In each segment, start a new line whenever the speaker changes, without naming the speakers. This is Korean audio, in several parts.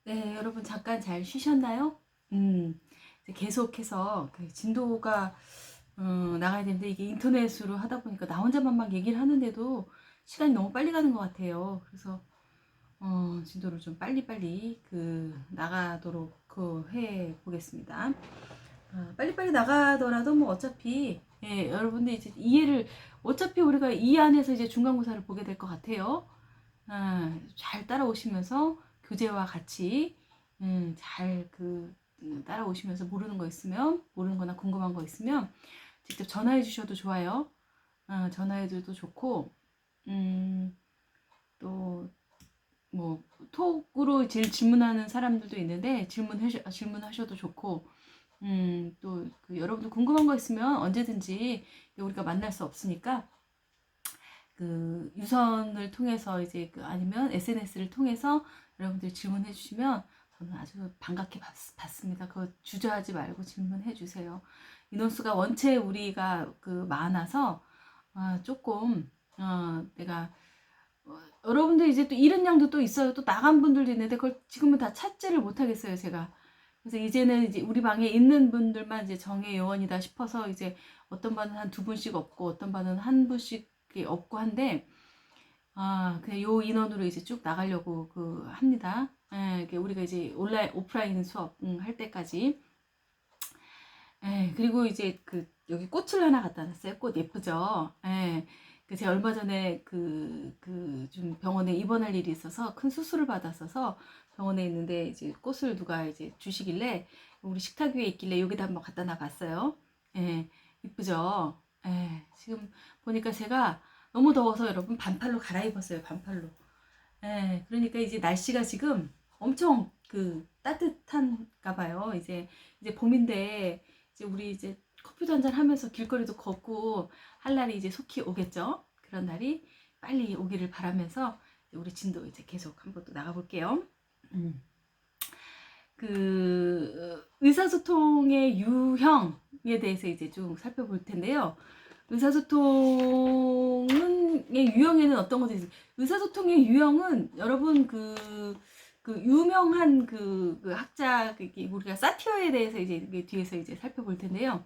네, 여러분 잠깐 잘 쉬셨나요? 이제 계속해서 그 진도가 나가야 되는데 이게 인터넷으로 하다 보니까 나 혼자만 막 얘기를 하는데도 시간이 너무 빨리 가는 것 같아요. 그래서 진도를 좀 빨리빨리 나가도록 해 보겠습니다. 빨리빨리 나가더라도 뭐 어차피 여러분들 이제 이해를 어차피 우리가 이 안에서 이제 중간고사를 보게 될 것 같아요. 잘 따라오시면서 교재와 같이 잘 따라오시면서 모르는 거 있으면 모르는 거나 궁금한 거 있으면 직접 전화해 주셔도 좋아요. 전화해 줘도 좋고 또 뭐 톡으로 질문하는 사람들도 있는데 질문하셔도 좋고 또그 여러분들 궁금한 거 있으면 언제든지 우리가 만날 수 없으니까 그 유선을 통해서 이제 아니면 SNS를 통해서 여러분들 질문해 주시면 저는 아주 반갑게 받습니다. 그거 주저하지 말고 질문해 주세요. 인원수가 원체 우리가 많아서 조금 내가 여러분들 이제 또 이른 양도 또 있어요. 또 나간 분들도 있는데 그걸 지금은 다 찾지를 못하겠어요, 제가. 그래서 이제는 이제 우리 방에 있는 분들만 이제 정의 요원이다 싶어서 이제 어떤 반은 한 두 분씩 없고 어떤 반은 한 분씩 없고 한데 그냥 요 인원으로 이제 쭉 나가려고 합니다. 우리가 이제 오프라인 수업 할 때까지. 그리고 이제 여기 꽃을 하나 갖다 놨어요. 꽃 예쁘죠? 제가 얼마 전에 좀 병원에 입원할 일이 있어서 큰 수술을 받았어서 병원에 있는데 이제 꽃을 누가 이제 주시길래 우리 식탁 위에 있길래 여기다 한번 갖다 놔봤어요. 이쁘죠? 지금 보니까 제가 너무 더워서 여러분 반팔로 갈아입었어요. 반팔로. 그러니까 이제 날씨가 지금 엄청 따뜻한가 봐요. 이제 봄인데 이제 우리 이제 커피도 한잔 하면서 길거리도 걷고 할 날이 이제 속히 오겠죠. 그런 날이 빨리 오기를 바라면서 우리 진도 이제 계속 한번 또 나가볼게요. 의사소통의 유형에 대해서 이제 좀 살펴볼 텐데요. 의사소통의 유형에는 어떤 것들이 있어요? 의사소통의 유형은 여러분 유명한 학자 우리가 사티어에 대해서 이제 뒤에서 이제 살펴볼 텐데요.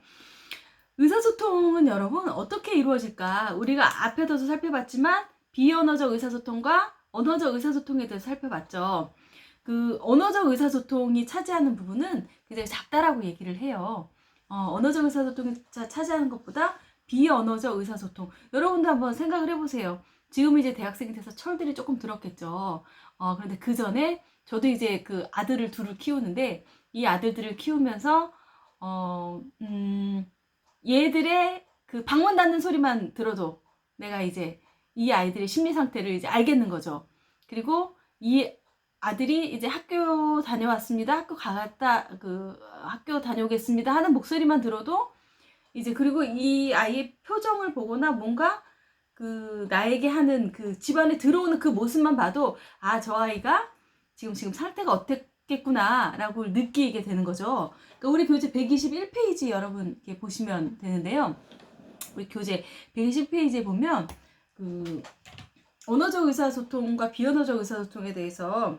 의사소통은 여러분 어떻게 이루어질까? 우리가 앞에서도 살펴봤지만 비언어적 의사소통과 언어적 의사소통에 대해서 살펴봤죠. 언어적 의사소통이 차지하는 부분은 굉장히 작다라고 얘기를 해요. 언어적 의사소통이 차지하는 것보다 비언어적 의사소통. 여러분도 한번 생각을 해보세요. 지금 이제 대학생이 돼서 철들이 조금 들었겠죠. 그런데 그 전에 저도 이제 아들을 둘을 키우는데 이 아들들을 키우면서 얘들의 방문 닫는 소리만 들어도 내가 이제 이 아이들의 심리 상태를 이제 알겠는 거죠. 그리고 이 아들이 이제 학교 다녀왔습니다. 학교 다녀오겠습니다 하는 목소리만 들어도 이제 그리고 이 아이의 표정을 보거나 뭔가 나에게 하는 집안에 들어오는 그 모습만 봐도 저 아이가 지금 상태가 어땠겠구나 라고 느끼게 되는 거죠. 그러니까 우리 교재 121페이지 여러분 이렇게 보시면 되는데요. 우리 교재 120페이지에 보면 언어적 의사소통과 비언어적 의사소통에 대해서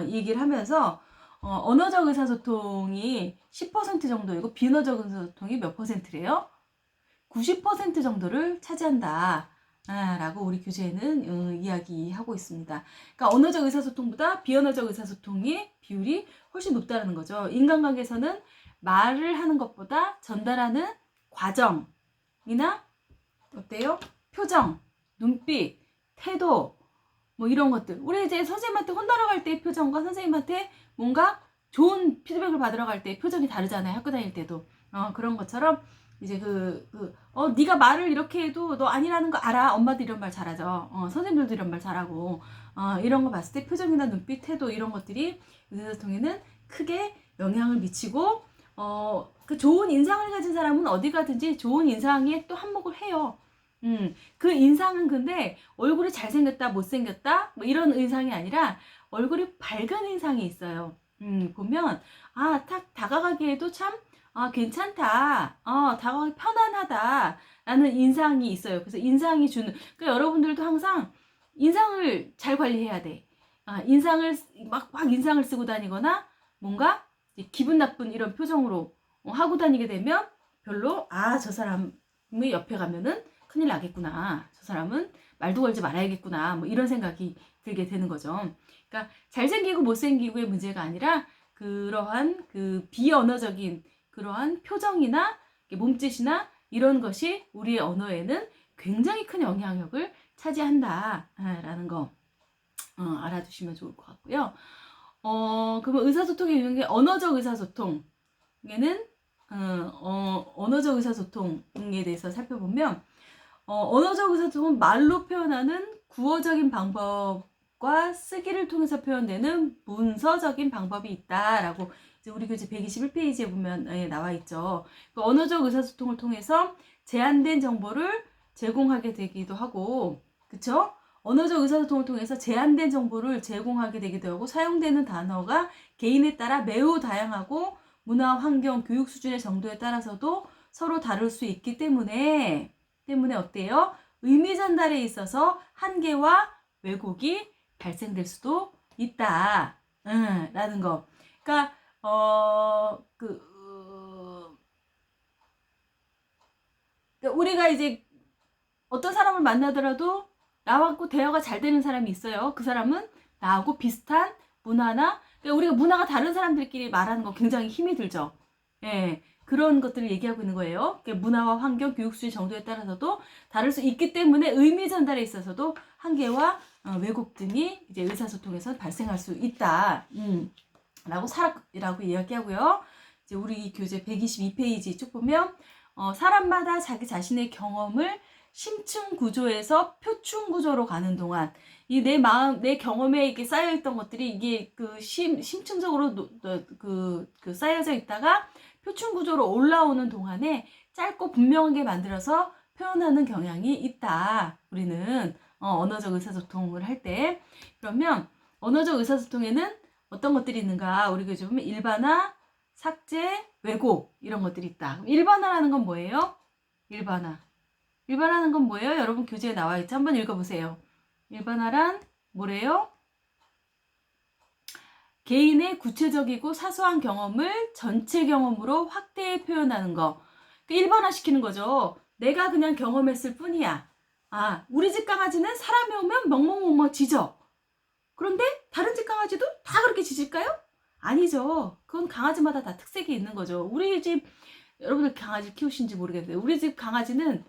얘기를 하면서 언어적 의사소통이 10% 정도이고 비언어적 의사소통이 몇 %래요? 90% 정도를 차지한다. 라고 우리 교재에는 이야기하고 있습니다. 그러니까 언어적 의사소통보다 비언어적 의사소통의 비율이 훨씬 높다는 거죠. 인간관계에서는 말을 하는 것보다 전달하는 과정이나 어때요? 표정, 눈빛, 태도 뭐 이런 것들. 우리 이제 선생님한테 혼나러 갈 때의 표정과 선생님한테 뭔가 좋은 피드백을 받으러 갈 때의 표정이 다르잖아요. 학교 다닐 때도. 그런 것처럼 이제 네가 말을 이렇게 해도 너 아니라는 거 알아. 엄마도 이런 말 잘하죠. 선생님들도 이런 말 잘하고. 이런 거 봤을 때 표정이나 눈빛, 태도 이런 것들이 의사소통에는 크게 영향을 미치고 좋은 인상을 가진 사람은 어디 가든지 좋은 인상에 또 한몫을 해요. 그 인상은 근데 얼굴이 잘생겼다 못생겼다 뭐 이런 인상이 아니라 얼굴이 밝은 인상이 있어요. 보면 딱 다가가기에도 참 괜찮다. 다가가기 편안하다 라는 인상이 있어요. 그래서 인상이 주는 그러니까 여러분들도 항상 인상을 잘 관리해야 돼. 인상을 막 인상을 쓰고 다니거나 뭔가 기분 나쁜 이런 표정으로 하고 다니게 되면 별로 저 사람의 옆에 가면은 큰일 나겠구나. 저 사람은 말도 걸지 말아야겠구나. 뭐 이런 생각이 들게 되는 거죠. 그러니까 잘생기고 못생기고의 문제가 아니라 그러한 그 비언어적인 그러한 표정이나 몸짓이나 이런 것이 우리의 언어에는 굉장히 큰 영향력을 차지한다라는 거 알아두시면 좋을 것 같고요. 그러면 의사소통의 유형의 언어적 의사소통에는 언어적 의사소통에 대해서 살펴보면 언어적 의사소통은 말로 표현하는 구어적인 방법과 쓰기를 통해서 표현되는 문서적인 방법이 있다라고 이제 우리 교재 121페이지에 보면 나와 있죠. 그 언어적 의사소통을 통해서 제한된 정보를 제공하게 되기도 하고, 그쵸? 언어적 의사소통을 통해서 제한된 정보를 제공하게 되기도 하고 사용되는 단어가 개인에 따라 매우 다양하고 문화, 환경, 교육 수준의 정도에 따라서도 서로 다를 수 있기 때문에 어때요? 의미 전달에 있어서 한계와 왜곡이 발생될 수도 있다. 라는 거. 그러니까 우리가 이제 어떤 사람을 만나더라도 나하고 대화가 잘 되는 사람이 있어요. 그 사람은 나하고 비슷한 문화나 그러니까 우리가 문화가 다른 사람들끼리 말하는 거 굉장히 힘이 들죠. 예, 그런 것들을 얘기하고 있는 거예요. 그러니까 문화와 환경, 교육 수준 정도에 따라서도 다를 수 있기 때문에 의미 전달에 있어서도 한계와 왜곡 등이 이제 의사소통에서 발생할 수 있다. 라고 이야기하고요. 이제 우리 교재 122페이지 쭉 보면 사람마다 자기 자신의 경험을 심층 구조에서 표충 구조로 가는 동안 이 내 마음, 내 경험에 이게 쌓여있던 것들이 이게 그 심층적으로 쌓여져 있다가 표충 구조로 올라오는 동안에 짧고 분명하게 만들어서 표현하는 경향이 있다. 우리는 언어적 의사소통을 할 때. 그러면 언어적 의사소통에는 어떤 것들이 있는가? 우리 교재 보면 일반화, 삭제, 왜곡 이런 것들이 있다. 그럼 일반화라는 건 뭐예요? 일반화는 건 뭐예요? 여러분 교재에 나와 있죠? 한번 읽어보세요. 일반화란 뭐래요? 개인의 구체적이고 사소한 경험을 전체 경험으로 확대해 표현하는 거. 일반화시키는 거죠. 내가 그냥 경험했을 뿐이야. 우리 집 강아지는 사람이 오면 멍멍멍멍 짖어. 그런데 다른 집 강아지도 다 그렇게 짖을까요? 아니죠. 그건 강아지마다 다 특색이 있는 거죠. 우리 집 여러분들 강아지 키우신지 모르겠는데 우리 집 강아지는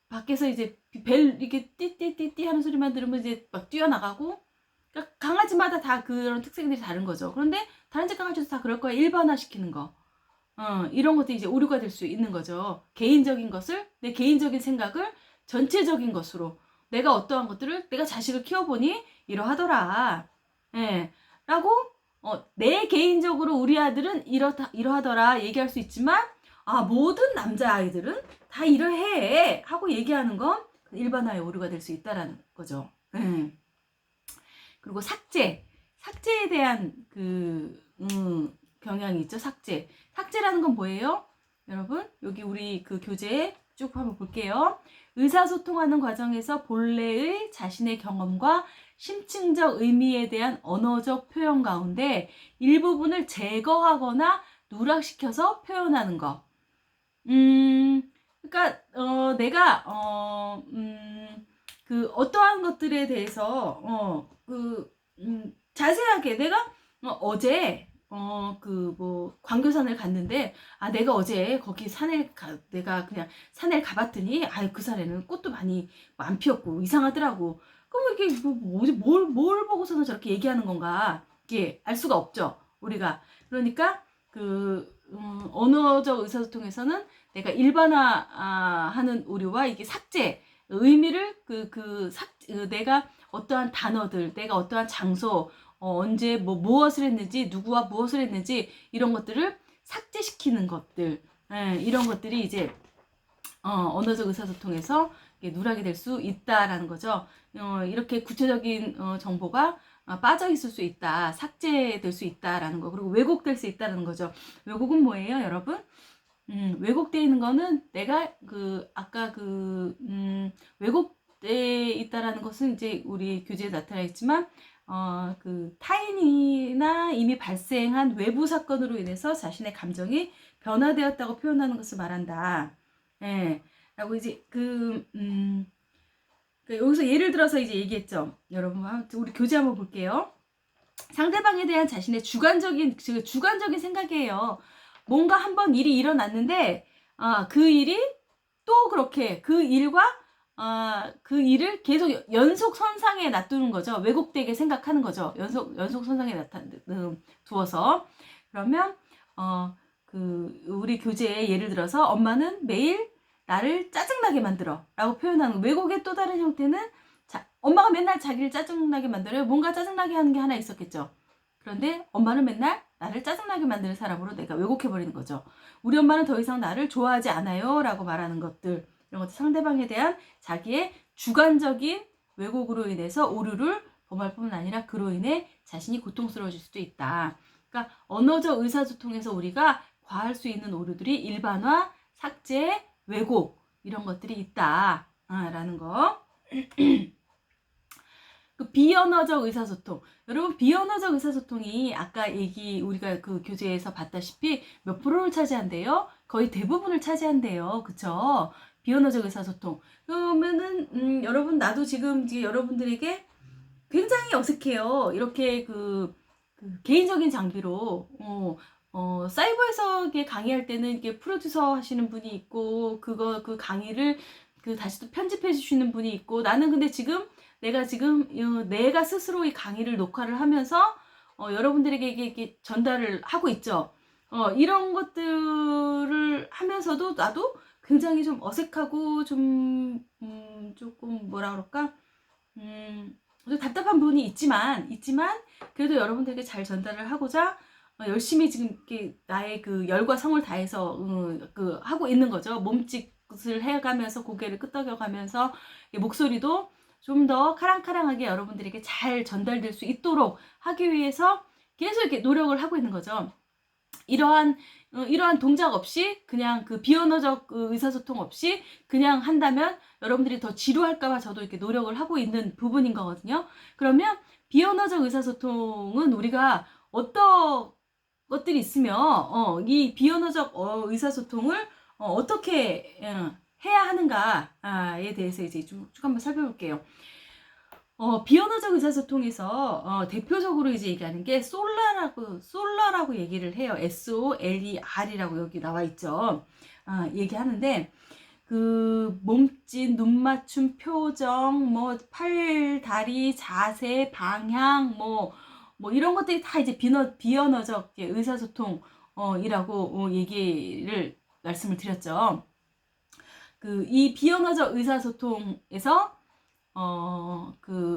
밖에서 이제 벨 이렇게 띠띠띠띠 하는 소리만 들으면 이제 막 뛰어나가고, 그러니까 강아지마다 다 그런 특색들이 다른 거죠. 그런데 다른 집 강아지도 다 그럴 거야. 일반화 시키는 거. 이런 것들이 이제 오류가 될 수 있는 거죠. 개인적인 것을, 내 개인적인 생각을 전체적인 것으로 내가 어떠한 것들을 내가 자식을 키워보니 이러하더라. 예. 라고 내 개인적으로 우리 아들은 이러하더라 얘기할 수 있지만 모든 남자아이들은 다 이러해 하고 얘기하는 건 일반화의 오류가 될 수 있다라는 거죠. 그리고 삭제에 대한 경향이 있죠. 삭제라는 건 뭐예요? 여러분 여기 우리 그 교재에 쭉 한번 볼게요. 의사소통하는 과정에서 본래의 자신의 경험과 심층적 의미에 대한 언어적 표현 가운데 일부분을 제거하거나 누락시켜서 표현하는 거. 그러니까 내가 그 어떠한 것들에 대해서 자세하게 내가 어제 광교산을 갔는데 내가 어제 거기 내가 그냥 산에 가봤더니 그 산에는 꽃도 많이 안 피었고 이상하더라고. 그럼 이게 뭘 보고서는 저렇게 얘기하는 건가? 이게 알 수가 없죠. 우리가. 그러니까 언어적 의사소통에서는 내가 일반화하는 오류와 이게 삭제 의미를 내가 어떠한 단어들, 내가 어떠한 장소, 언제 무엇을 했는지, 누구와 무엇을 했는지 이런 것들을 삭제시키는 것들, 이런 것들이 이제 언어적 의사소통에서 누락이 될 수 있다라는 거죠. 이렇게 구체적인 정보가 빠져 있을 수 있다, 삭제될 수 있다라는 거, 그리고 왜곡될 수 있다라는 거죠. 왜곡은 뭐예요, 여러분? 왜곡되어 있는 거는 내가 아까 왜곡되어 있다라는 것은 이제 우리 교재에 나타나 있지만 그 타인이나 이미 발생한 외부 사건으로 인해서 자신의 감정이 변화되었다고 표현하는 것을 말한다. 예. 라고 이제 여기서 예를 들어서 이제 얘기했죠. 여러분, 우리 교재 한번 볼게요. 상대방에 대한 자신의 주관적인 생각이에요. 뭔가 한번 일이 일어났는데, 그 일이 또 그렇게 그 일을 계속 연속 선상에 놔두는 거죠. 왜곡되게 생각하는 거죠. 연속 선상에 두어서. 그러면, 우리 교재에 예를 들어서 엄마는 매일 나를 짜증나게 만들어 라고 표현하는 왜곡의 또 다른 형태는 엄마가 맨날 자기를 짜증나게 만들어요. 뭔가 짜증나게 하는 게 하나 있었겠죠. 그런데 엄마는 맨날 나를 짜증나게 만드는 사람으로 내가 왜곡해버리는 거죠. 우리 엄마는 더 이상 나를 좋아하지 않아요 라고 말하는 것들, 이런 것들 상대방에 대한 자기의 주관적인 왜곡으로 인해서 오류를 범할 뿐만 아니라 그로 인해 자신이 고통스러워질 수도 있다. 그러니까 언어적 의사소통에서 우리가 과할 수 있는 오류들이 일반화, 삭제, 왜곡 이런 것들이 있다 라는 거. 그 비언어적 의사소통. 여러분, 비언어적 의사소통이 아까 우리가 그 교재에서 봤다시피 몇 프로를 차지한대요? 거의 대부분을 차지한대요. 그쵸? 비언어적 의사소통. 그러면은, 여러분, 나도 지금 여러분들에게 굉장히 어색해요. 이렇게 개인적인 장비로, 사이버에서 강의할 때는 이게 프로듀서 하시는 분이 있고, 그 강의를 다시 또 편집해 주시는 분이 있고, 나는 근데 내가 스스로 이 강의를 녹화를 하면서 여러분들에게 이게 전달을 하고 있죠. 이런 것들을 하면서도 나도 굉장히 좀 어색하고 조금 뭐라 그럴까? 좀 답답한 부분이 있지만 그래도 여러분들에게 잘 전달을 하고자 열심히 지금 이렇게 나의 그 열과 성을 다해서 하고 있는 거죠. 몸짓을 해가면서 고개를 끄덕여가면서 목소리도 좀 더 카랑카랑하게 여러분들에게 잘 전달될 수 있도록 하기 위해서 계속 이렇게 노력을 하고 있는 거죠. 이러한 동작 없이 그냥 그 비언어적 의사소통 없이 그냥 한다면 여러분들이 더 지루할까봐 저도 이렇게 노력을 하고 있는 부분인 거거든요. 그러면 비언어적 의사소통은 우리가 어떤 것들이 있으며 이 비언어적 의사소통을 어떻게 해야 하는가에 대해서 이제 쭉 한번 살펴볼게요. 비언어적 의사소통에서 대표적으로 이제 얘기하는 게 솔러라고 얘기를 해요. SOLER이라고 여기 나와 있죠. 얘기하는데 그 몸짓, 눈맞춤, 표정, 뭐 팔, 다리, 자세, 방향, 뭐 이런 것들이 다 이제 비언어적 의사소통이라고 말씀을 드렸죠. 이 비언어적 의사소통에서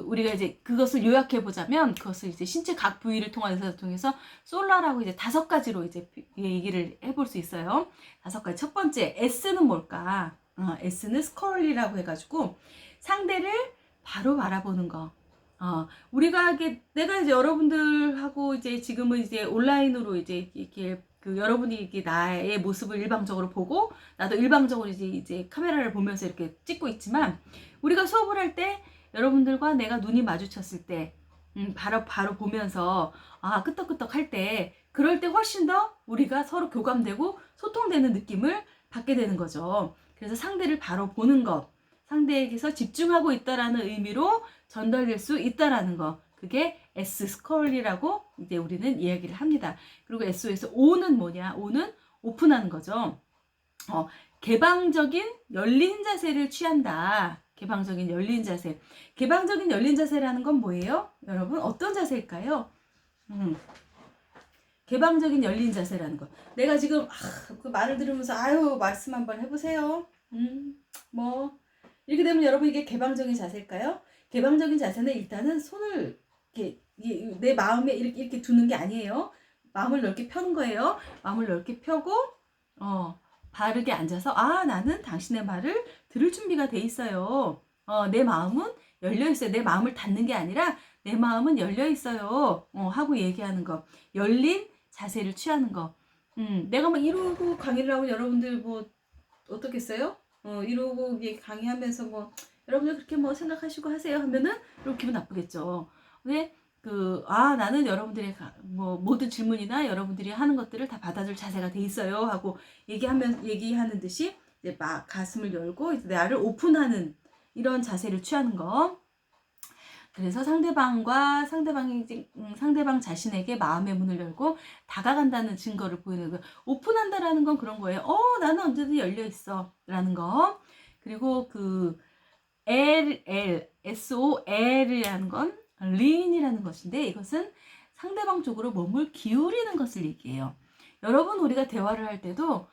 우리가 이제 그것을 요약해 보자면 그것을 이제 신체 각 부위를 통한 의사소통에서 솔라라고 이제 5가지로 이제 얘기를 해볼 수 있어요. 5가지. 첫 번째, S는 뭘까? S는 스컬리라고 해가지고 상대를 바로 바라보는 거. 우리가 내가 이제 여러분들하고 이제 지금은 이제 온라인으로 이제 이렇게 여러분이 이렇게 나의 모습을 일방적으로 보고 나도 일방적으로 이제 카메라를 보면서 이렇게 찍고 있지만 우리가 수업을 할 때 여러분들과 내가 눈이 마주쳤을 때 바로 보면서 끄떡끄떡 할 때 그럴 때 훨씬 더 우리가 서로 교감되고 소통되는 느낌을 받게 되는 거죠. 그래서 상대를 바로 보는 것, 상대에게서 집중하고 있다라는 의미로 전달될 수 있다라는 거, 그게 S 스컬리라고 이제 우리는 이야기를 합니다. 그리고 SO에서 O는 뭐냐? O는 오픈하는 거죠. 개방적인 열린 자세를 취한다. 개방적인 열린 자세. 개방적인 열린 자세라는 건 뭐예요? 여러분, 어떤 자세일까요? 개방적인 열린 자세라는 거. 내가 지금 그 말을 들으면서 말씀 한번 해보세요. 이렇게 되면 여러분 이게 개방적인 자세일까요? 개방적인 자세는 일단은 손을 이렇게 내 마음에 이렇게 두는 게 아니에요. 마음을 넓게 펴는 거예요. 마음을 넓게 펴고 바르게 앉아서 나는 당신의 말을 들을 준비가 돼 있어요. 내 마음은 열려 있어요. 내 마음을 닫는 게 아니라 내 마음은 열려 있어요. 하고 얘기하는 거. 열린 자세를 취하는 거. 내가 막 이러고 강의를 하고 여러분들 뭐 어떻겠어요? 이러고 강의하면서 뭐 여러분들 그렇게 뭐 생각하시고 하세요 하면은 이렇게 기분 나쁘겠죠. 근데 나는 여러분들의 모든 질문이나 여러분들이 하는 것들을 다 받아줄 자세가 돼 있어요 하고 얘기하는 듯이 이제 막 가슴을 열고 이제 나를 오픈하는 이런 자세를 취하는 거. 그래서 상대방 자신에게 마음의 문을 열고 다가간다는 증거를 보이는 거예요. 오픈한다라는 건 그런 거예요. 나는 언제든 열려 있어 라는 거. 그리고 SOL이라는 건 lean이라는 것인데, 이것은 상대방 쪽으로 몸을 기울이는 것을 얘기해요. 여러분, 우리가 대화를 할 때도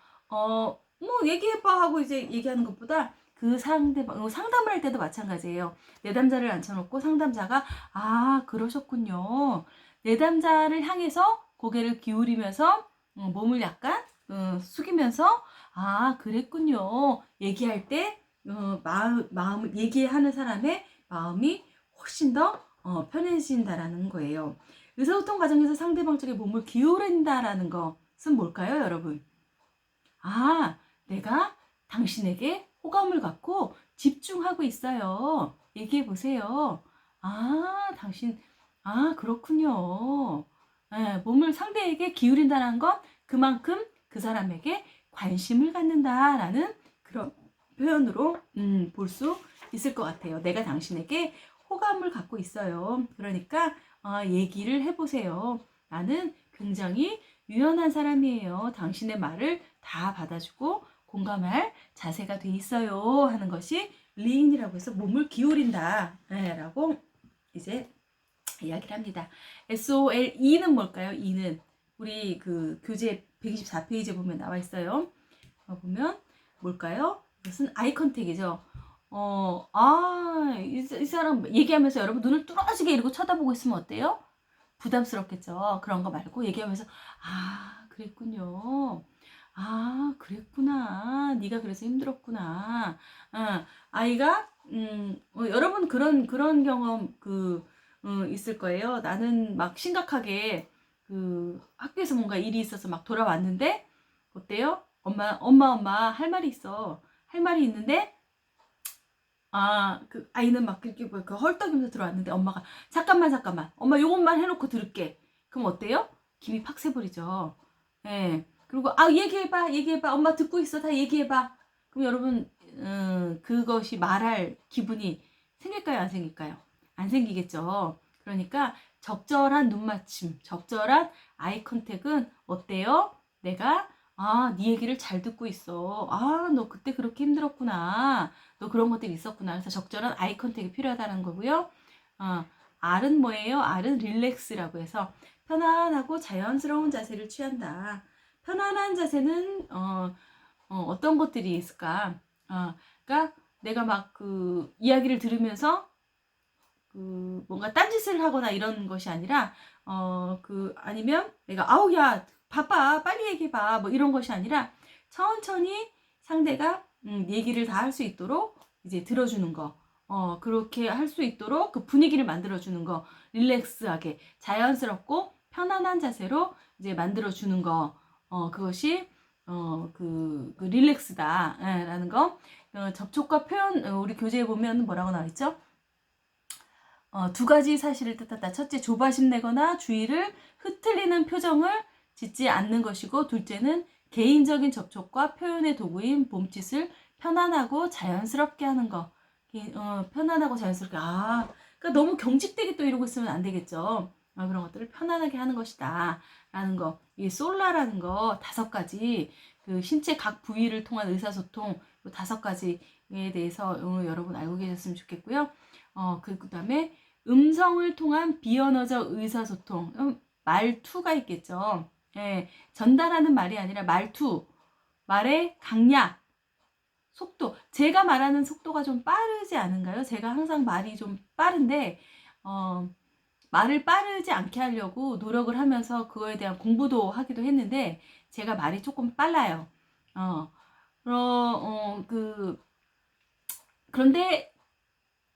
얘기해봐 하고 이제 얘기하는 것보다 그 상담을 할 때도 마찬가지예요. 내담자를 앉혀놓고 상담자가 그러셨군요. 내담자를 향해서 고개를 기울이면서 몸을 약간 숙이면서 그랬군요. 얘기할 때 마음을 얘기하는 사람의 마음이 훨씬 더 편해진다라는 거예요. 의사소통 과정에서 상대방 쪽에 몸을 기울인다라는 것은 뭘까요, 여러분? 내가 당신에게 호감을 갖고 집중하고 있어요. 얘기해 보세요. 당신, 그렇군요. 몸을 상대에게 기울인다는 건 그만큼 그 사람에게 관심을 갖는다라는 그런 표현으로 볼 수 있을 것 같아요. 내가 당신에게 호감을 갖고 있어요. 그러니까 얘기를 해보세요. 나는 굉장히 유연한 사람이에요. 당신의 말을 다 받아주고 공감할 자세가 돼 있어요 하는 것이 리인이라고 해서 몸을 기울인다 라고 이제 이야기를 합니다. SOLE는 뭘까요? E는 우리 그 교재 124페이지에 보면 나와 있어요. 보면 뭘까요? 이것은 아이 컨택이죠. 이 사람 얘기하면서 여러분 눈을 뚫어지게 이러고 쳐다보고 있으면 어때요? 부담스럽겠죠. 그런 거 말고 얘기하면서 그랬군요. 그랬구나. 네가 그래서 힘들었구나. 아이가 여러분 그런 경험 있을 거예요. 나는 막 심각하게 학교에서 뭔가 일이 있어서 막 돌아왔는데 어때요? 엄마 할 말이 있어. 할 말이 있는데 그 아이는 막 이렇게 헐떡이면서 들어왔는데 엄마가 잠깐만 엄마 요것만 해놓고 들을게. 그럼 어때요? 김이 팍 새버리죠. 예. 그리고 얘기해봐 엄마 듣고 있어 다 얘기해봐. 그럼 여러분 그것이 말할 기분이 생길까요 안 생길까요? 안 생기겠죠. 그러니까 적절한 눈맞춤, 적절한 아이 컨택은 어때요? 내가 네 얘기를 잘 듣고 있어. 너 그때 그렇게 힘들었구나. 너 그런 것들이 있었구나. 그래서 적절한 아이 컨택이 필요하다는 거고요. R은 뭐예요? R은 릴렉스라고 해서 편안하고 자연스러운 자세를 취한다. 편안한 자세는 어떤 것들이 있을까? 그러니까 내가 막 이야기를 들으면서 뭔가 딴짓을 하거나 이런 것이 아니라 아니면 내가 야 바빠 빨리 얘기해봐 뭐 이런 것이 아니라 천천히 상대가 얘기를 다 할 수 있도록 이제 들어주는 거 그렇게 할 수 있도록 그 분위기를 만들어주는 거 릴렉스하게 자연스럽고 편안한 자세로 이제 만들어주는 거 그것이 릴렉스다 라는 거 접촉과 표현 우리 교재에 보면 뭐라고 나와있죠? 두 가지 사실을 뜻한다. 첫째, 조바심 내거나 주의를 흩트리는 표정을 짓지 않는 것이고, 둘째는 개인적인 접촉과 표현의 도구인 몸짓을 편안하고 자연스럽게 하는 거. 편안하고 자연스럽게. 그러니까 너무 경직되게 또 이러고 있으면 안 되겠죠. 그런 것들을 편안하게 하는 것이다. 라는 거. 이 솔라라는 거 5가지, 신체 각 부위를 통한 의사소통 5가지에 대해서 여러분 알고 계셨으면 좋겠고요. 그 다음에 음성을 통한 비언어적 의사소통, 말투가 있겠죠. 예, 전달하는 말이 아니라 말투, 말의 강약, 속도. 제가 말하는 속도가 좀 빠르지 않은가요? 제가 항상 말이 좀 빠른데 말을 빠르지 않게 하려고 노력을 하면서 그거에 대한 공부도 하기도 했는데 제가 말이 조금 빨라요. 그런데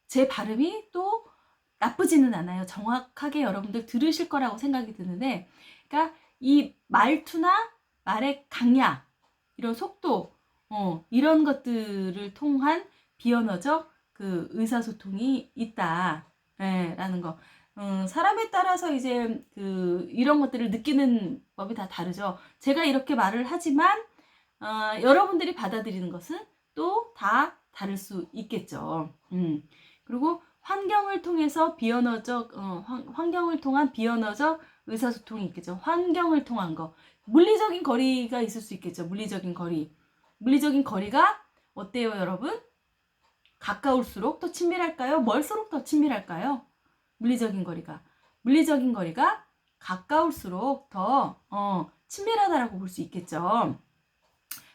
제 발음이 또 나쁘지는 않아요. 정확하게 여러분들 들으실 거라고 생각이 드는데, 그러니까 이 말투나 말의 강약, 이런 속도, 이런 것들을 통한 비언어적 의사소통이 있다. 라는 거. 사람에 따라서 이제 이런 것들을 느끼는 법이 다 다르죠. 제가 이렇게 말을 하지만 여러분들이 받아들이는 것은 또 다 다를 수 있겠죠. 그리고 환경을 통해서 환경을 통한 비언어적 의사소통이 있겠죠. 환경을 통한 거. 물리적인 거리가 있을 수 있겠죠. 물리적인 거리. 물리적인 거리가 어때요, 여러분? 가까울수록 더 친밀할까요? 멀수록 더 친밀할까요? 물리적인 거리가 가까울수록 더 친밀하다라고 볼 수 있겠죠.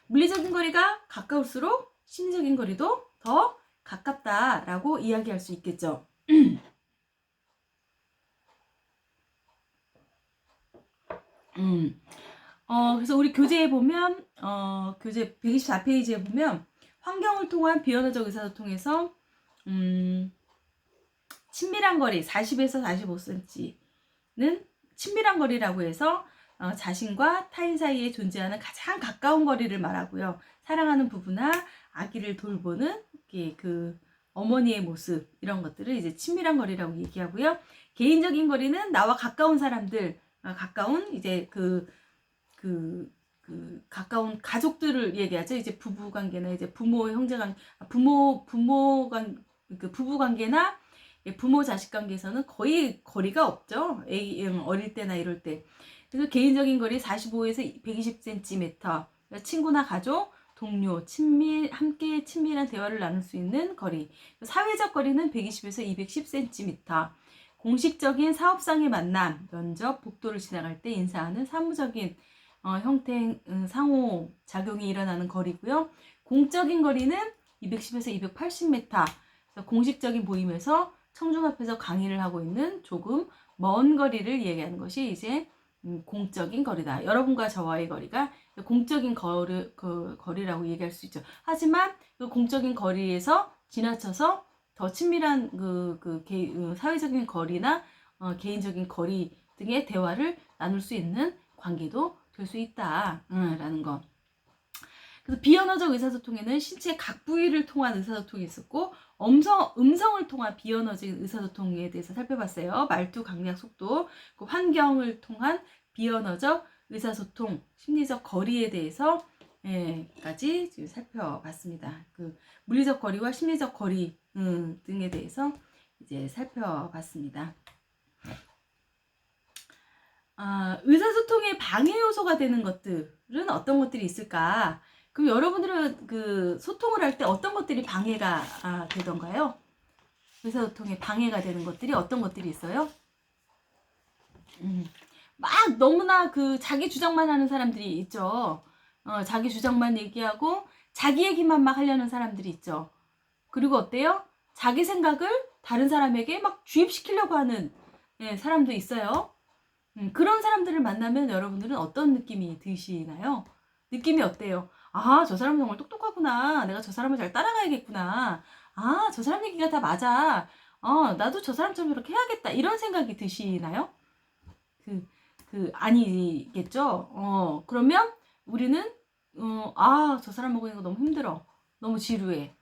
물리적인 거리가 가까울수록 심리적인 거리도 더 가깝다라고 이야기할 수 있겠죠. 그래서 우리 교재에 보면 교재 124페이지에 보면 환경을 통한 비언어적 의사소통에서 친밀한 거리 40에서 45cm는 친밀한 거리라고 해서 자신과 타인 사이에 존재하는 가장 가까운 거리를 말하고요. 사랑하는 부부나 아기를 돌보는 그 어머니의 모습 이런 것들을 이제 친밀한 거리라고 얘기하고요. 개인적인 거리는 나와 가까운 사람들, 가까운 이제 가까운 가족들을 얘기하죠. 이제 부부 관계나 이제 부모 형제 관 부부 관계나 부모 자식 관계에서는 거의 거리가 없죠. 어릴 때나 이럴 때. 그래서 개인적인 거리 45에서 120cm. 친구나 가족, 동료, 함께 친밀한 대화를 나눌 수 있는 거리. 사회적 거리는 120에서 210cm. 공식적인 사업상의 만남, 면접, 복도를 지나갈 때 인사하는 사무적인 형태 상호작용이 일어나는 거리고요. 공적인 거리는 210에서 280m. 공식적인 모임에서 청중 앞에서 강의를 하고 있는 조금 먼 거리를 얘기하는 것이 이제 공적인 거리다. 여러분과 저와의 거리가 공적인 거리라고 얘기할 수 있죠. 하지만 그 공적인 거리에서 지나쳐서 더 친밀한 사회적인 거리나 개인적인 거리 등의 대화를 나눌 수 있는 관계도 될 수 있다라는 거. 그래서 비언어적 의사소통에는 신체 각 부위를 통한 의사소통이 있었고 음성을 통한 비언어적 의사소통에 대해서 살펴봤어요. 말투, 강약, 속도, 그 환경을 통한 비언어적 의사소통, 심리적 거리에 대해서 까지 지금 살펴봤습니다. 그 물리적 거리와 심리적 거리 등에 대해서 이제 살펴봤습니다. 의사소통의 방해 요소가 되는 것들은 어떤 것들이 있을까? 그럼 여러분들은 소통을 할 때 어떤 것들이 방해가 되던가요? 의사소통에 방해가 되는 것들이 어떤 것들이 있어요? 막 너무나 자기 주장만 하는 사람들이 있죠. 자기 주장만 얘기하고 자기 얘기만 막 하려는 사람들이 있죠. 그리고 어때요? 자기 생각을 다른 사람에게 막 주입시키려고 하는 사람도 있어요. 그런 사람들을 만나면 여러분들은 어떤 느낌이 드시나요? 느낌이 어때요? 저 사람은 정말 똑똑하구나. 내가 저 사람을 잘 따라가야겠구나. 저 사람 얘기가 다 맞아. 나도 저 사람처럼 이렇게 해야겠다. 이런 생각이 드시나요? 아니겠죠? 그러면 우리는, 저 사람 보고 있는 거 너무 힘들어. 너무 지루해.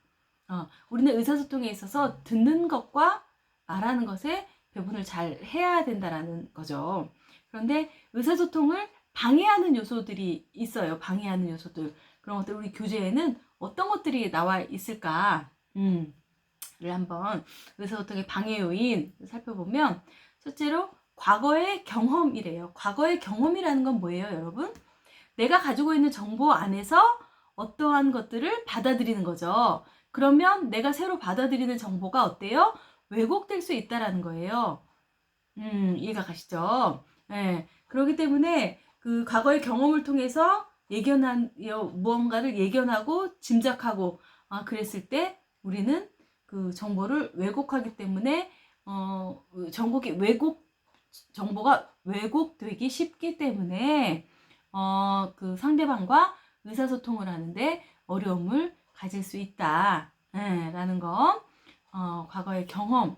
우리는 의사소통에 있어서 듣는 것과 말하는 것에 배분을 잘 해야 된다라는 거죠. 그런데 의사소통을 방해하는 요소들이 있어요. 방해하는 요소들. 그런 것들 우리 교재에는 어떤 것들이 나와 있을까? 를 한번 의사소통의 방해 요인 살펴보면 첫째로 과거의 경험이래요. 과거의 경험이라는 건 뭐예요, 여러분? 내가 가지고 있는 정보 안에서 어떠한 것들을 받아들이는 거죠. 그러면 내가 새로 받아들이는 정보가 어때요? 왜곡될 수 있다라는 거예요. 이해가 가시죠? 네. 그렇기 때문에 과거의 경험을 통해서 무언가를 예견하고 짐작하고 그랬을 때 우리는 그 정보를 왜곡하기 때문에 정보가 왜곡되기 쉽기 때문에 상대방과 의사소통을 하는데 어려움을 가질 수 있다. 라는 거. 과거의 경험.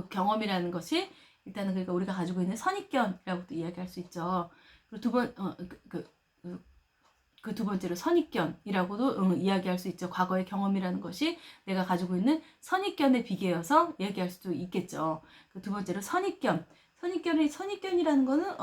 경험이라는 것이 일단은 그러니까 우리가 가지고 있는 선입견이라고도 이야기할 수 있죠. 그리고 그 두 번째로 선입견이라고도 이야기할 수 있죠. 과거의 경험이라는 것이 내가 가지고 있는 선입견의 비계여서 얘기할 수도 있겠죠. 그 두 번째로 선입견. 선입견이라는 거는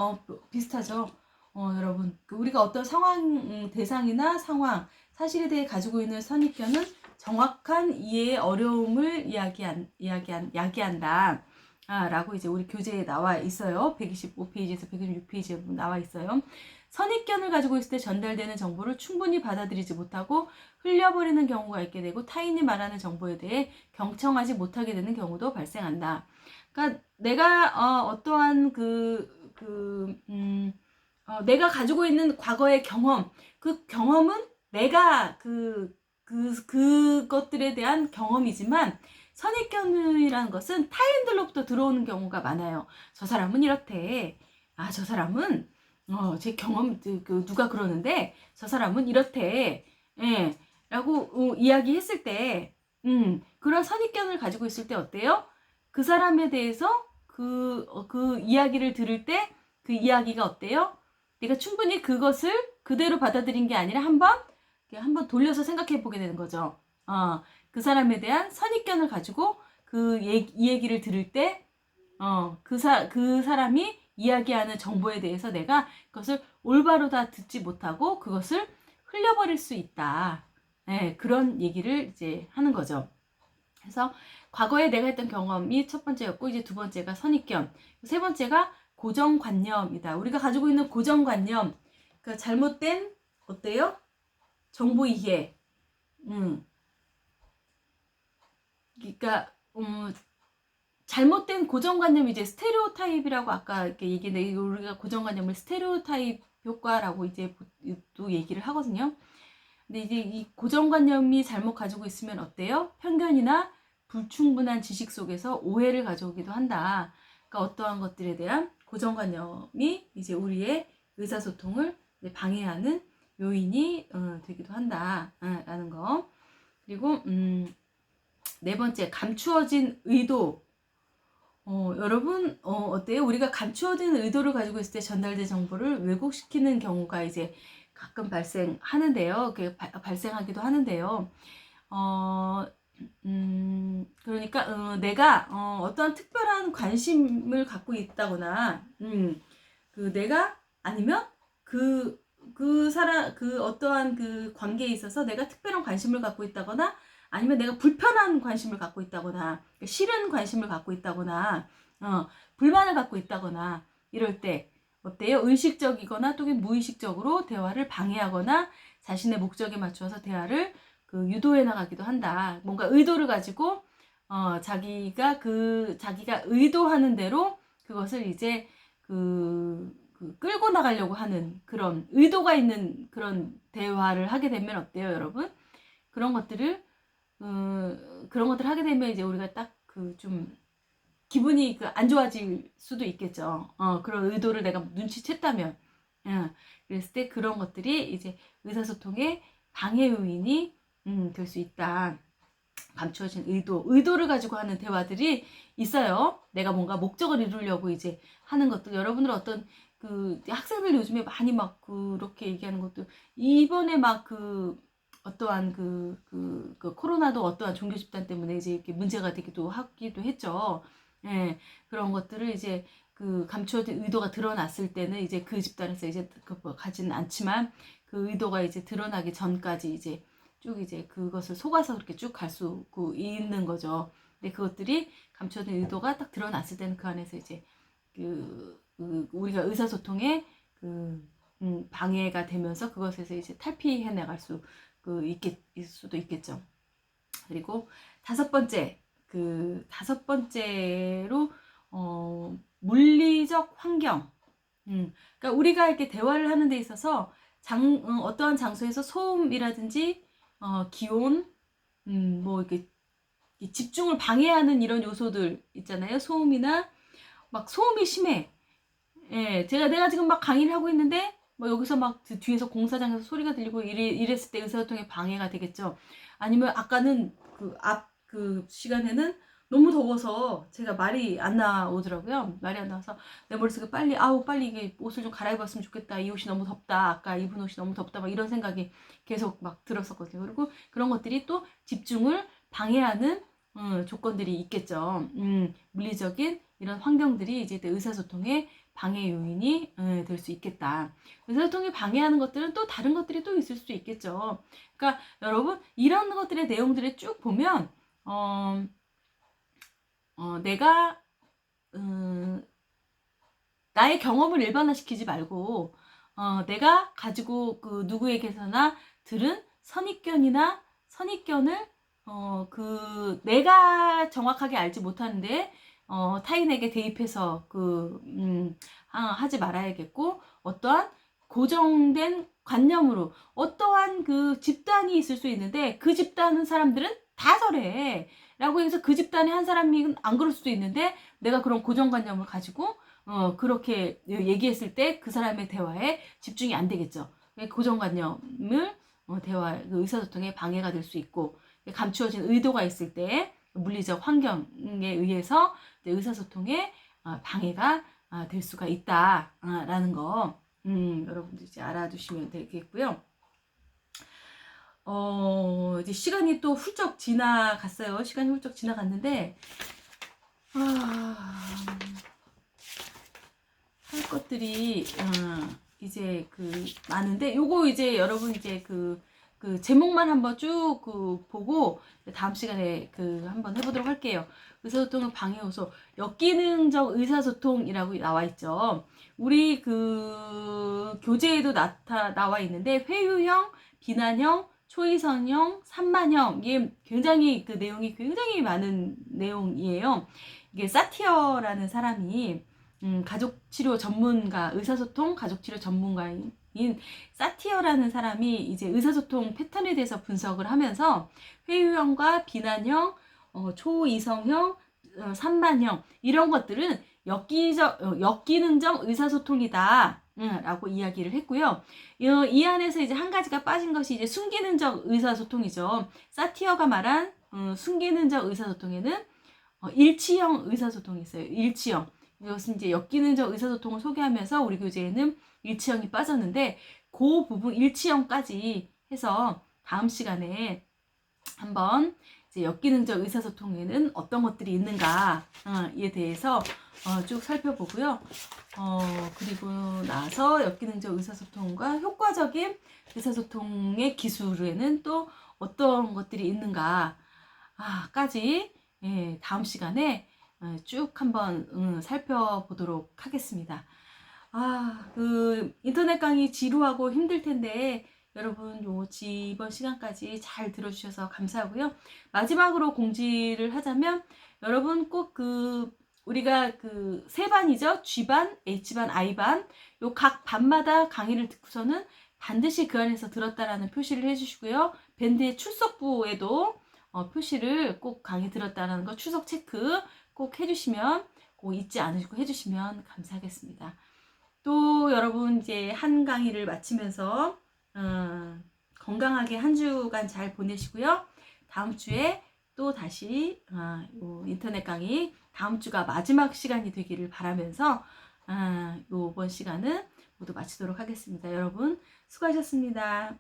비슷하죠. 여러분, 우리가 어떤 상황, 대상이나 상황, 사실에 대해 가지고 있는 선입견은 정확한 이해의 어려움을 야기한다. 라고 이제 우리 교재에 나와 있어요. 125페이지에서 126페이지에 나와 있어요. 선입견을 가지고 있을 때 전달되는 정보를 충분히 받아들이지 못하고 흘려버리는 경우가 있게 되고 타인이 말하는 정보에 대해 경청하지 못하게 되는 경우도 발생한다. 그러니까 내가 어떠한 내가 가지고 있는 과거의 경험, 그 경험은 내가 그것들에 대한 경험이지만 선입견이라는 것은 타인들로부터 들어오는 경우가 많아요. 저 사람은 이렇대. 저 사람은 제 경험 누가 그러는데 저 사람은 이렇대. 예. 라고 이야기했을 때 그런 선입견을 가지고 있을 때 어때요? 그 사람에 대해서 그 이야기를 들을 때 그 이야기가 어때요? 내가 충분히 그것을 그대로 받아들인 게 아니라 한번 돌려서 생각해 보게 되는 거죠. 그 사람에 대한 선입견을 가지고 이 얘기를 들을 때, 그 사람이 이야기하는 정보에 대해서 내가 그것을 올바로 다 듣지 못하고 그것을 흘려버릴 수 있다. 네, 그런 얘기를 이제 하는 거죠. 그래서 과거에 내가 했던 경험이 첫 번째였고, 이제 두 번째가 선입견, 세 번째가 고정관념이다. 우리가 가지고 있는 고정관념, 그러니까 잘못된 어때요? 정보 이해. 그러니까 잘못된 고정관념이 이제 스테레오타입이라고 아까 이렇게 얘기했는데, 우리가 고정관념을 스테레오타입 효과라고 이제 또 얘기를 하거든요. 근데 이제 이 고정관념이 잘못 가지고 있으면 어때요? 편견이나 불충분한 지식 속에서 오해를 가져오기도 한다. 그러니까 어떠한 것들에 대한 고정관념이 이제 우리의 의사소통을 방해하는 요인이 되기도 한다라는 거. 그리고 네 번째, 감추어진 의도. 여러분 어때요? 우리가 감추어진 의도를 가지고 있을 때 전달된 정보를 왜곡시키는 경우가 이제 가끔 발생하는데요. 발생하기도 하는데요. 그러니까 내가 어떤 특별한 관심을 갖고 있다거나, 내가 아니면 어떠한 그 관계에 있어서 내가 특별한 관심을 갖고 있다거나, 아니면 내가 불편한 관심을 갖고 있다거나, 싫은 관심을 갖고 있다거나, 불만을 갖고 있다거나, 이럴 때 어때요? 의식적이거나 또는 무의식적으로 대화를 방해하거나 자신의 목적에 맞춰서 대화를 유도해 나가기도 한다. 뭔가 의도를 가지고 자기가 의도하는 대로 그것을 이제 끌고 나가려고 하는 그런 의도가 있는 그런 대화를 하게 되면 어때요, 여러분? 그런 것들을 하게 되면 이제 우리가 딱 좀 기분이 안 좋아질 수도 있겠죠. 그런 의도를 내가 눈치챘다면. 그랬을 때 그런 것들이 이제 의사소통의 방해 요인이 될 수 있다. 감추어진 의도를 가지고 하는 대화들이 있어요. 내가 뭔가 목적을 이루려고 이제 하는 것도, 여러분들 어떤 학생들 요즘에 많이 막 그렇게 얘기하는 것도, 이번에 막 어떠한 코로나도 어떠한 종교 집단 때문에 이제 이렇게 문제가 되기도 했죠. 예, 그런 것들을 이제 감추어진 의도가 드러났을 때는 이제 그 집단에서 이제 가지는 않지만 그 의도가 이제 드러나기 전까지 이제 쭉 이제 그것을 속아서 그렇게 쭉 갈 수 있는 거죠. 근데 그것들이 감춰진 의도가 딱 드러났을 때는 그 안에서 이제 우리가 의사소통에 방해가 되면서 그것에서 이제 탈피해 나갈 수도 있겠죠. 그리고 다섯 번째로 물리적 환경. 그러니까 우리가 이렇게 대화를 하는 데 있어서 어떠한 장소에서 소음이라든지 기온, 뭐 이렇게 집중을 방해하는 이런 요소들 있잖아요. 소음이나 막 소음이 심해. 예, 내가 지금 막 강의를 하고 있는데 뭐 여기서 막 뒤에서 공사장에서 소리가 들리고 이랬을 때 의사소통에 방해가 되겠죠. 아니면 아까는 앞 시간에는 너무 더워서 제가 말이 안 나오더라고요. 말이 안 나와서 내 머릿속에 빨리 이게 옷을 좀 갈아입었으면 좋겠다. 이 옷이 너무 덥다. 아까 입은 옷이 너무 덥다. 막 이런 생각이 계속 막 들었었거든요. 그리고 그런 것들이 또 집중을 방해하는 조건들이 있겠죠. 물리적인 이런 환경들이 이제 의사소통의 방해 요인이 될 수 있겠다. 의사소통이 방해하는 것들은 또 다른 것들이 또 있을 수도 있겠죠. 그러니까 여러분 이런 것들의 내용들을 쭉 보면 내가 나의 경험을 일반화시키지 말고 내가 가지고 그 누구에게서나 들은 선입견을 내가 정확하게 알지 못하는데 타인에게 대입해서 하지 말아야겠고, 어떠한 고정된 관념으로 어떠한 그 집단이 있을 수 있는데 그 집단은 사람들은 다 저래 라고 해서 그 집단의 한 사람이 안 그럴 수도 있는데 내가 그런 고정관념을 가지고 그렇게 얘기했을 때 그 사람의 대화에 집중이 안 되겠죠. 고정관념을 그 의사소통에 방해가 될 수 있고, 감추어진 의도가 있을 때 물리적 환경에 의해서 의사소통에 방해가 될 수가 있다라는 거 여러분들 이제 알아두시면 되겠고요. 이제 시간이 또 훌쩍 지나갔어요. 시간이 훌쩍 지나갔는데 할 것들이 이제 많은데, 요거 이제 여러분 이제 그 제목만 한번 쭉 보고 다음 시간에 한번 해보도록 할게요. 의사소통의 방해 요소, 역기능적 의사소통이라고 나와 있죠. 우리 교재에도 나와 있는데 회유형, 비난형, 초이성형, 산만형, 이게 굉장히 내용이 굉장히 많은 내용이에요. 이게 사티어라는 사람이 가족치료 전문가, 의사소통 가족치료 전문가인 사티어라는 사람이 이제 의사소통 패턴에 대해서 분석을 하면서 회유형과 비난형, 초이성형, 산만형 이런 것들은 역기능적 의사소통이다 라고 이야기를 했고요. 이 안에서 이제 한 가지가 빠진 것이 이제 순기능적 의사소통이죠. 사티어가 말한 순기능적 의사소통에는 일치형 의사소통이 있어요. 일치형. 이것은 이제 역기능적 의사소통을 소개하면서 우리 교재에는 일치형이 빠졌는데, 그 부분 일치형까지 해서 다음 시간에 한번 이제 역기능적 의사소통에는 어떤 것들이 있는가에 대해서 쭉 살펴보고요. 그리고 나서 역기능적 의사소통과 효과적인 의사소통의 기술에는 또 어떤 것들이 있는가까지 다음 시간에 쭉 한번 살펴보도록 하겠습니다. 인터넷 강의 지루하고 힘들 텐데 여러분 이번 시간까지 잘 들어주셔서 감사하고요. 마지막으로 공지를 하자면, 여러분 꼭 우리가 세 반이죠. G반, H반, I반, 요 각 반마다 강의를 듣고서는 반드시 그 안에서 들었다라는 표시를 해주시고요. 밴드의 출석부에도 표시를 꼭 강의 들었다라는 거 출석 체크 꼭 해주시면, 꼭 잊지 않으시고 해주시면 감사하겠습니다. 또 여러분 이제 한 강의를 마치면서 건강하게 한 주간 잘 보내시고요. 다음 주에 또 다시 인터넷 강의 다음 주가 마지막 시간이 되기를 바라면서 이번 시간은 모두 마치도록 하겠습니다. 여러분 수고하셨습니다.